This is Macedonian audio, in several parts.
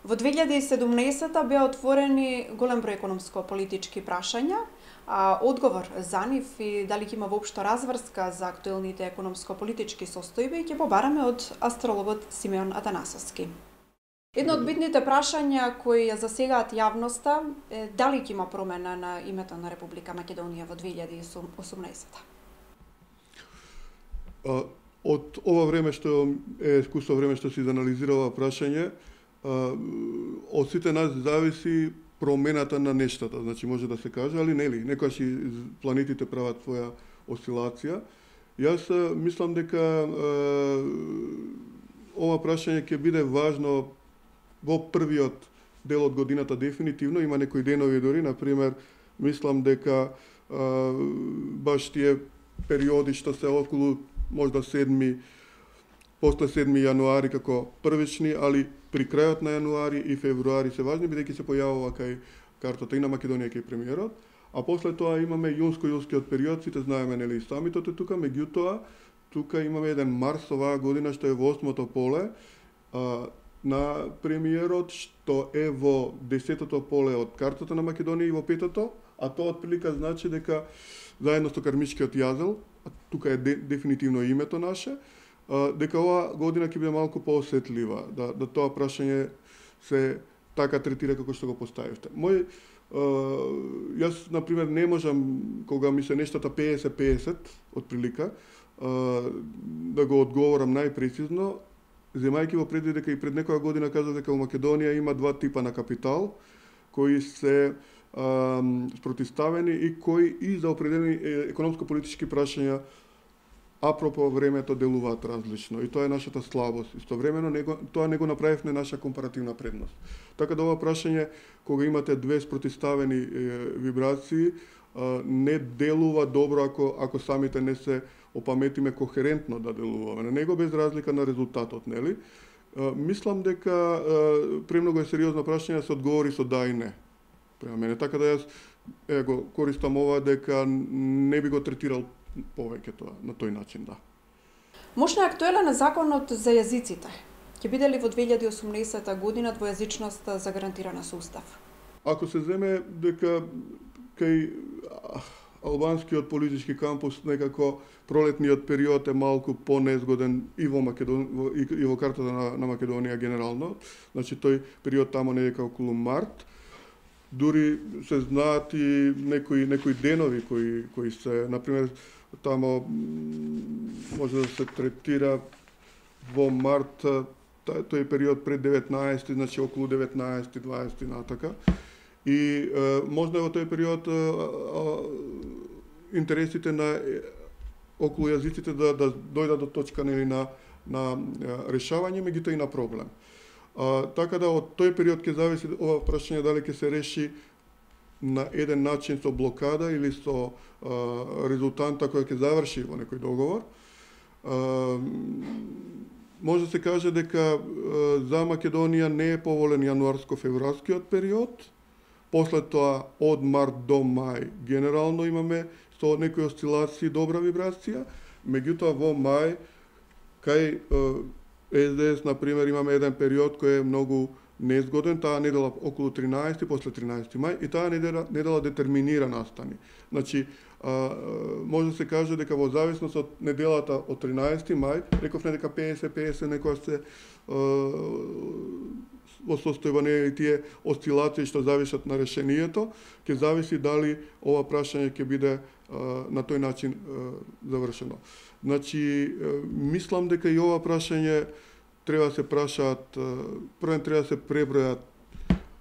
Во 2017 беа отворени голем број економско-политички прашања, а одговор за нив и дали ќе има воопшто разврска за актуелните економско-политички состојби ќе побараме од астрологот Симеон Атанасовски. Едно од битните прашања кои ја засегаат јавноста е дали ќе има промена на името на Република Македонија во 2018. Од ова време што е искуство време што се анализира ова прашање, од сите нас зависи промената на нештата, значи може да се каже, али нели, некогаш и планетите прават своја осцилација. Јас мислам дека ова прашање ќе биде важно во првиот дел од годината дефинитивно, има некои денови дори, например, мислам дека баш тие периоди што се околу можда после 7 јануари како првични, али при крајот на јануари и февруари се важни, бидејќи се појавува кај картата и на Македонија кај премиерот, а после тоа имаме јунско-јулскиот период, сите знаеме нели и самитот е тука, меѓутоа тука имаме еден Марс оваа година што е во 8-то поле на премиерот, што е во 10-то поле од картата на Македонија и во 5-то, а тоа отприлика значи дека заедно со кармичкиот јазел, тука е дефинитивно името наше, дека оваа година ќе биде малку поосетлива, да тоа прашање се така третира како што го поставивте. Јас, например, не можам, кога ми се нештата 50-50, отприлика, да го одговорам најпрецизно, земајќи во предвид дека и пред некоја година кажа дека во Македонија има два типа на капитал, кои се спротивставени и кои и за определени економско-политички прашања апропо времето делуваат различно. И тоа е нашата слабост. Истовремено тоа не го направивме наша компаративна предност. Така да ова прашање, кога имате две спротивставени вибрации, не делува добро ако самите не се опаметиме кохерентно да делуваме. На него без разлика на резултатот, нели? Мислам дека премногу е сериозно прашање да се одговори со да и не. Према мене, така да јас го користам ова дека не би го третирал повеќе тоа на тој начин, да. Мощно е актуелен законот за јазиците. Ќе биде ли во 2018 година двојазичноста загарантирана со устав? Ако се земе дека кај албанскиот политички кампус некако пролетниот период е малку понезгоден и во и во картата на Македонија генерално, значи тој период тамо не е околу март. Дури се знаат и некои денови кои се, например, тамо може да се третира во март, тој период пред 19, значи околу 19, 20 натака. И можда во тој период интересите на околу јазиците да дојдат до точка нели на решавање, меѓутоа и на проблем. Така да од тој период ќе зависи ова прашање дали ќе се реши на еден начин со блокада или со резултанта која ќе заврши во некој договор. Може да се каже дека за Македонија не е поволен јануарско-февруарскиот период. После тоа од март до мај генерално имаме со некои осцилации добра вибрација, меѓутоа во мај кај СДС, например, имаме еден период кој е многу незгоден, таа недела околу 13, после 13 мај, и таа недела детерминира настани. Значи, може да се каже дека во зависност од неделата од 13 мај, рековме дека 50-50 некоја се во состојба не и тие осцилации што зависат на решението, ќе зависи дали ова прашање ќе биде на тој начин завршено. Значи, мислам дека и ова прашање треба да се прашаат, првен треба да се пребројат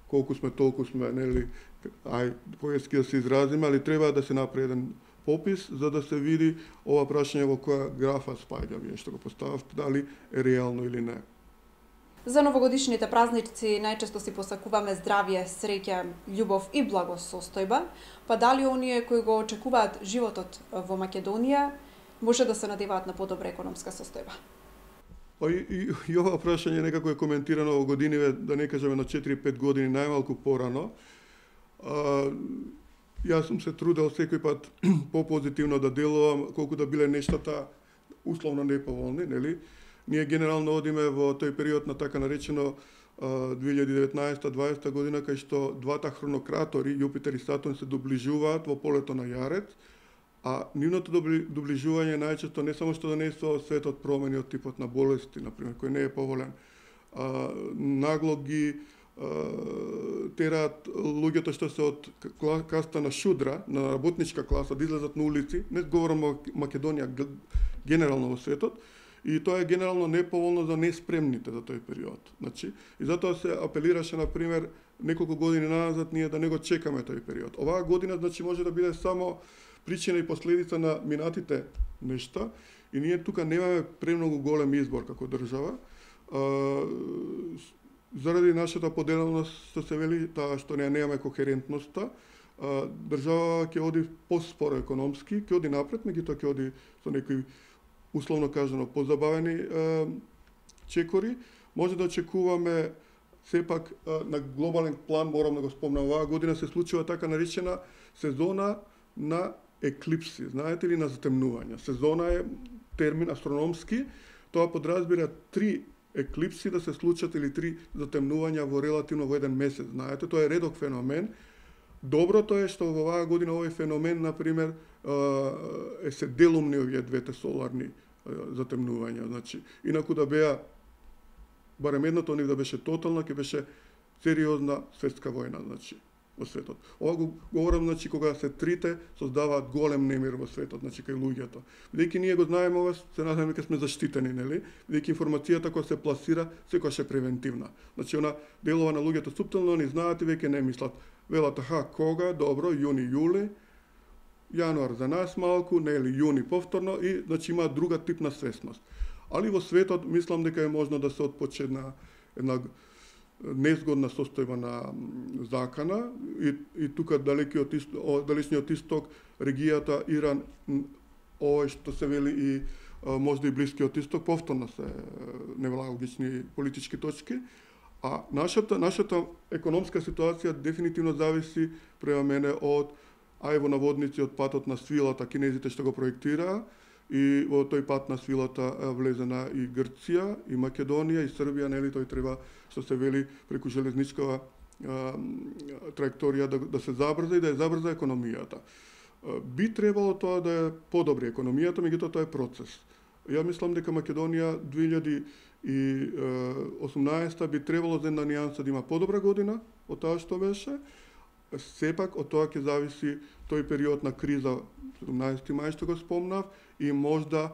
колку сме, толку сме, нели, поетски да се изразиме, али треба да се направи еден попис за да се види ова прашање во која графа спаѓа, вие што го постававте, дали е реално или не. За новогодишните празници најчесто си посакуваме здравје, среќа, љубов и благосостојба, па дали оние кои го очекуваат животот во Македонија може да се надеваат на подобра економска состојба? И ова прашање некако е коментирано во годиниве, да не кажеме на 4-5 години најмалку порано. Јас сум се трудел секој пат попозитивно да делувам, колку да биле нештата условно неповолни, нели? Ние генерално одиме во тој период на така наречено 2019-2020 година, кај што двата хронократори, Јупитер и Сатурн, се доближуваат во полето на Јарец, а нивното доближување најчесто не само што донесува светот промени од типот на болести, например, кој не е поволен, нагло ги тераат луѓето што се од каста на шудра, на работничка класа, да излезат на улици, не говорам о Македонија, генерално во светот, и тоа е генерално неповолно за неспремните за тој период. Значи, и затоа се апелираше, например, неколку години назад ние да не го чекаме тој период. Оваа година, значи, може да биде само причина и последица на минатите нешта, и ние тука немаме премногу голем избор како држава, заради нашата поделеност, што се вели, таа што немаме кохерентноста, држава ќе оди поспоро економски, ќе оди напред, меѓутоа ќе оди со некои условно кажано позабавени чекори. Може да очекуваме сепак на глобален план, морам да го спомнам, оваа година се случува така наречена сезона на еклипси, знаете ли, на затемнувања. Сезона е термин астрономски, тоа подразбира 3 еклипси да се случат или 3 затемнувања во релативно во еден месец. Знаете, тоа е редок феномен. Доброто е што во оваа година овој феномен, например, се делумни овие двете соларни затемнувања. Значи, инаку да беа, барем едното нив да беше тотална, ќе беше сериозна светска војна, значи, во светот. Ова го говорам, значи, кога се трите создаваат голем немир во светот, значи, кај луѓето. Бидејќи ние го знаеме ова, се надеваме дека сме заштитени, нели? Бидејќи информацијата која се пласира секогаш е превентивна. Значи, она делова на луѓето суптилно, они знаат и веќе не мислат. Велат, кога, добро, јуни, јули, јануар за нас малку, нели, јуни повторно, и, значи, има друга тип на свесност. Али во светот, мислам дека е можно да се отпочне една незгодна состојба на закана, и тука далечниот исток, регијата Иран, овој што се вели и можда и Блискиот исток, повторно се невралгични политички точки. А нашата економска ситуација дефинитивно зависи, према мене, од во наводници, од патот на свилата, кинезите што го проектираа, и во тој пат на свилата влезена и Грција, и Македонија, и Србија, нели, тој треба, што се вели, преку железничкава траекторија да се забрза и да ја забрза економијата. Би требало тоа да е подобри економијата, меѓутоа тоа е процес. Ја мислам дека Македонија 2018 би требало за една нијанса да има подобра година од тоа што беше. Сепак од тоа ќе зависи тој период на криза, 17 мај што го спомнав, и можда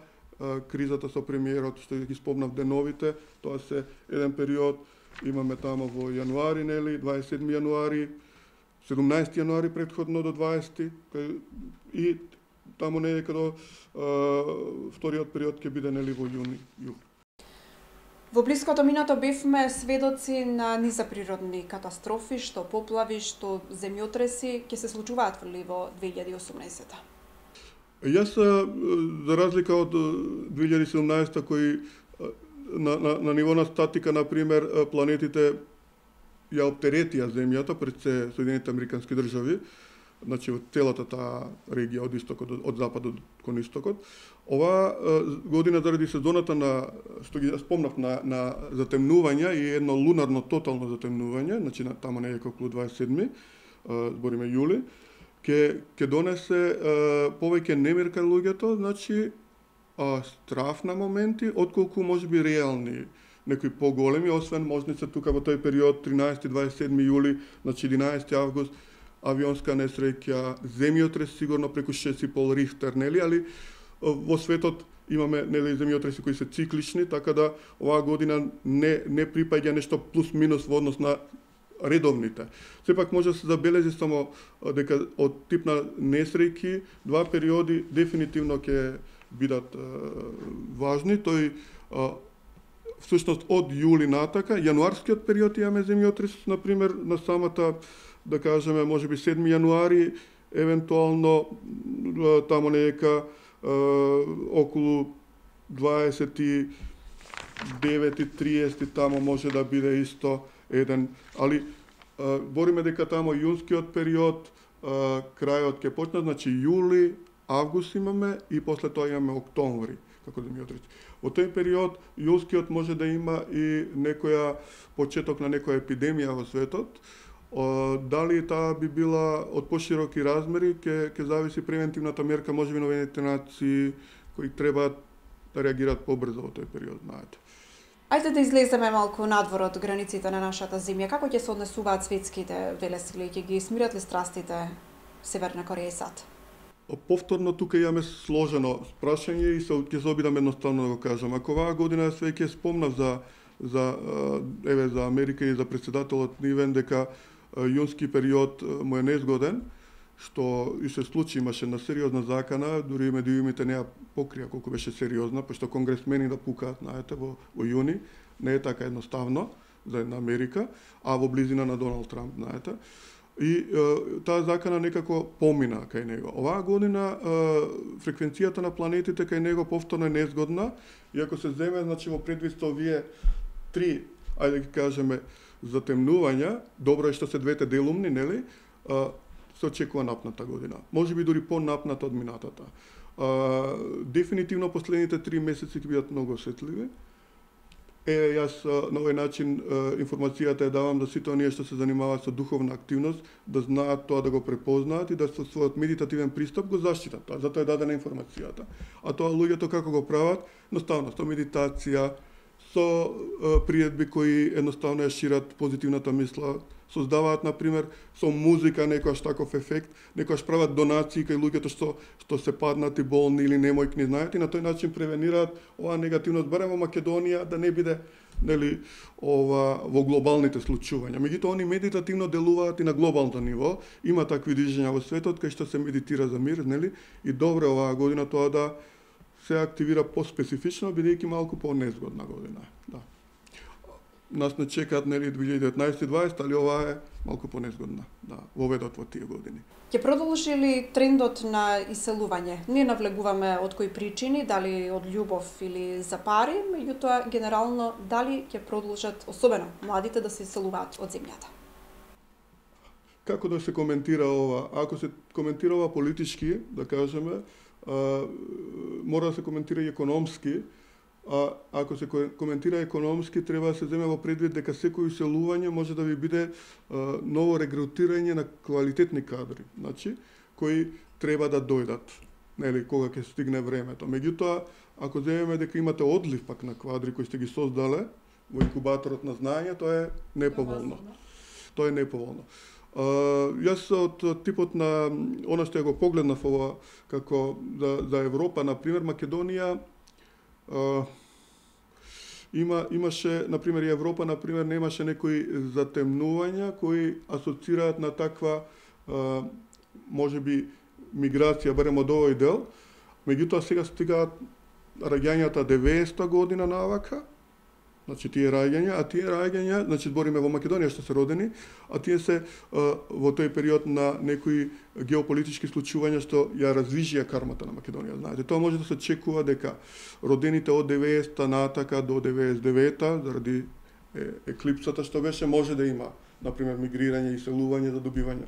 кризата со премиерот што ги спомнав деновите, тоа се еден период, имаме тамо во јануари, нели, 27 јануари, 17 јануари претходно до 20, и тамо некаде до вториот период ќе биде, нели, во јуни, јули. Во блиското минато бевме сведоци на низа природни катастрофи, што поплави, што земјотреси ќе се случуваат во 2018. Јас, за разлика од 2017 кој на ниво на статика, например, планетите ја оптеретија земјата пред се Соединените Американски држави, значи од целата таа регија од истокот, од западот кон истокот. Оваа година заради сезоната на, што ги спомнав, на затемнувања и едно лунарно тотално затемнување, значи тамо некако околу 27, збориме јули, ќе донесе повеќе немир кај луѓето, значи страф на моменти, отколку можеби реални, некои поголеми, освен можница тука во тој период 13-27 јули, значи 11 август, авионска несреќа, земјотрес сигурно преку 6,5 Рихтер, нели, али во светот имаме, нели, земјотреси кои се циклични, така да оваа година не припаѓа нешто плюс-минус во однос на редовните. Сепак може да се забележи само дека од тип на несреќи, два периоди дефинитивно ќе бидат важни. Тој всушност од јули натака, јануарскиот период имаме земјотрес, например, на самата, да кажеме, можеби 7 јануари, евентуално тамо нека околу 29-30 тамо може да биде исто еден, али бориме дека тамо јунскиот период, крајот ќе почне, значи јули, август имаме и после тоа имаме октомври, како да ми отрече. Во тој период јулскиот може да има и некоја почеток на некоја епидемија во светот. Дали таа би била од пошироки размери, ќе зависи превентивната мерка, можеби новите нации кои треба да реагираат побрзо во тој период, знаете. Ајде да излеземе малку надвор од границите на нашата земја. Како ќе се однесуваат светските велесили? Ќе ги смират ли страстите Северна Кореја и САД? Повторно тука имаме сложено прашање и ќе се обидам едноставно да го кажам. Ако оваа година све ќе спомнав за Америка и за председателот нивен дека јунски период му е незгоден, што и се случи, имаше една сериозна закана, дури медиумите не ја покрија колку беше сериозна, пошто конгресмени да пукаат, знаете, во јуни, не е така едноставно за една Америка, а во близина на Доналд Трамп, знаете. И таа закана некако помина кај него. Оваа година фреквенцијата на планетите кај него повторно е незгодна, и ако се земе, значи во предвид овие три, ајде ги кажеме, затемнувања, добро е што се двете делумни, нели? Се очекува напната година. Може би дури по-напната од минатата. Дефинитивно последните 3 месеци ќе бидат многу осетливи. Јас на овој начин информацијата ја давам да сите оние што се занимаваат со духовна активност да знаат тоа, да го препознаат и да со својот медитативен пристап го заштитат. Затоа е дадена информацијата. А тоа луѓето како го прават? Едноставно со медитација, со пријатби кои едноставно ја шират позитивната мисла, создаваат, например, со музика некојаш таков ефект, некојаш прават донации кај луѓето што се паднати, болни или немојкни, знаете, и на тој начин превенираат оваа негативност, барем во Македонија, да не биде, нели, во глобалните случувања. Меѓутоа, они медитативно делуваат и на глобално ниво, има такви движења во светот кај што се медитира за мир, нели, и добре оваа година тоа да се активира по-специфично, бидејќи малку по-незгодна година. Да. Нас не чекаат, нели, 2019-2020, али оваа е малку понезгодна, да, воведот во тие години. Ќе продолжи ли трендот на иселување? Ние навлегуваме од кои причини, дали од љубов или за пари, меѓутоа, генерално, дали ќе продолжат, особено младите, да се иселуваат од земјата? Како да се коментира ова? Ако се коментира ова политички, да кажеме, мора да се коментира и економски. Ако се коментира економски, треба да се земе во предвид дека секој иселување може да ви биде ново регрутирање на квалитетни кадри, значи, кои треба да дојдат, нели, кога ќе стигне времето. Меѓутоа, ако земеме дека имате одлив пак на квадри кои сте ги создале во инкубаторот на знаење, тоа е неповолно. Тоа е неповолно. Јас од типот на она што ја го погледнав ова како за Европа, например, Македонија имаше, например, и Европа, например, немаше некои затемнувања кои асоцираат на таква, можеби, миграција, барем од овој дел. Меѓутоа, сега стигаат раѓањата 90-та година навака, значи тие раѓања, значи збориме во Македонија што се родени, а тие се во тој период на некои геополитички случувања што ја раздвижија кармата на Македонија. Знаете, тоа може да се очекува дека родените од 90-та натака до 99-та, заради еклипсата што беше, може да има, например, мигрирање, иселување, задобивање.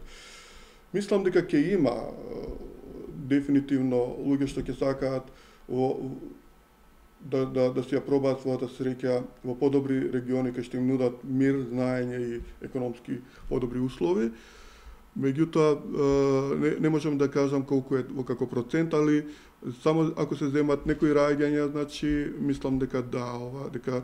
Мислам дека ќе има дефинитивно луѓе што ќе сакаат да си ја пробаат својата среќа во подобри региони кај што им нудат мир, знаење и економски подобри услови. Меѓутоа, не можам да кажам колку е во како процент, али само ако се земат некои раѓања, значи, мислам дека дека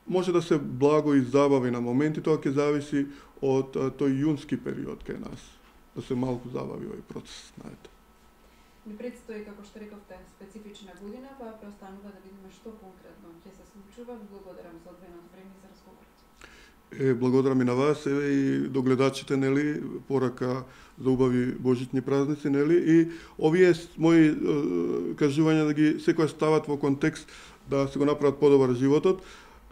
може да се благо и забави на моменти, тоа ќе зависи од тој јунски период кај нас, да се малку забави овој процес, знаете. Ни предстои, како што рековте, специфична година, па преостанува да видиме што конкретно ќе се случува. Благодарам за одвоеното време и за разговорот. Благодарам и на вас, и до гледачите, нели, порака за убави божитни празници, нели, и овие мои кажувања да ги секој стават во контекст да се го направат подобар животот.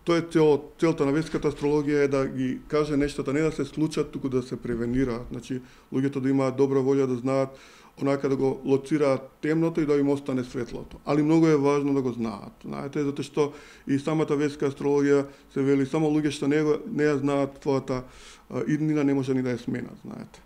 Тоа е целта на ветската астрологија е да ги каже нештата, не да се случат, туку да се превенираат. Значи, луѓето да имаат добра волја, да знаат онака да го лоцираат темното и да им остане светлото. Али многу е важно да го знаат. Знаете, затоа што и самата ветска астрологија се вели само луѓе што не ја знаат твојата иднина не може ни да ја сменат, знаете.